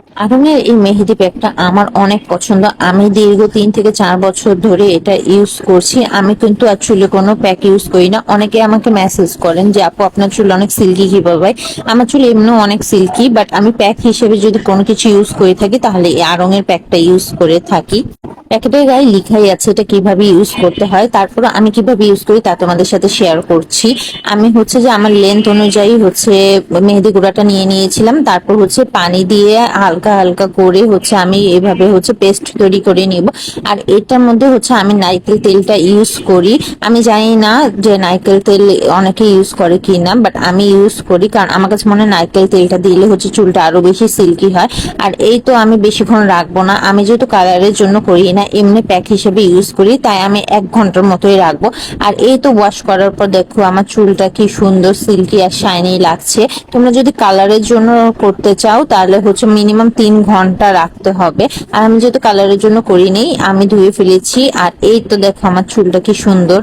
আরঙের এই মেহেদি প্যাকটা আমার অনেক পছন্দ। আমি দীর্ঘ 3 থেকে 4 বছর ধরে এটা ইউজ করছি। আমি কিন্তু অ্যাকচুয়ালি কোনো প্যাক ইউজ করি না। অনেকে আমাকে মেসেজ করেন যে আপু আপনার চুল অনেক সিল্কি কিভাবে। আমার চুল এমনিও অনেক সিল্কি, বাট আমি প্যাক হিসেবে যদি কোনো কিছু ইউজ করে থাকি তাহলে এই আড়ঙের প্যাকটা ইউজ করে থাকি। প্যাকেটের গায়ে লিখাই আছে এটা কিভাবে ইউজ করতে হয়, তারপর আমি কিভাবে ইউজ করি তা তোমাদের সাথে শেয়ার করছি। আমি হচ্ছে যে আমার লেন্থ অনুযায়ী হচ্ছে মেহেদি গুঁড়াটা নিয়ে নিয়েছিলাম, তারপর হচ্ছে পানি দিয়ে হালকা হালকা করে হচ্ছে আমি এভাবে হচ্ছে পেস্ট তৈরি করে নিব। আর এটার মধ্যে হচ্ছে আমি নারকেল তেলটা ইউজ করি। আমি জানি না যে নারকেল তেল অনেকে ইউজ করে কি না, বাট আমি ইউজ করি কারণ আমার কাছে মনে হয় নারকেল তেলটা দিলে হচ্ছে চুলটা আরো বেশি সিল্কি হয়। আর এই তো আমি বেশিক্ষণ রাখবো না, আমি যেহেতু কালারের জন্য করি না, এমনি প্যাক হিসেবে ইউজ করি, তাই আমি 1 ঘন্টার মতোই রাখবো। আর এই তো ওয়াশ করার পর দেখো আমার চুলটা কি সুন্দর সিল্কি আর শাইনি লাগছে। তোমরা যদি কালারের জন্য করতে চাও তাহলে হচ্ছে মিনিমাম 3 ঘন্টা রাখতে হবে। আর আমি যেহেতু কালারের জন্য করি নেই, আমি ধুয়ে ফেলেছি। আর এই তো দেখো আমার চুলটা কি সুন্দর।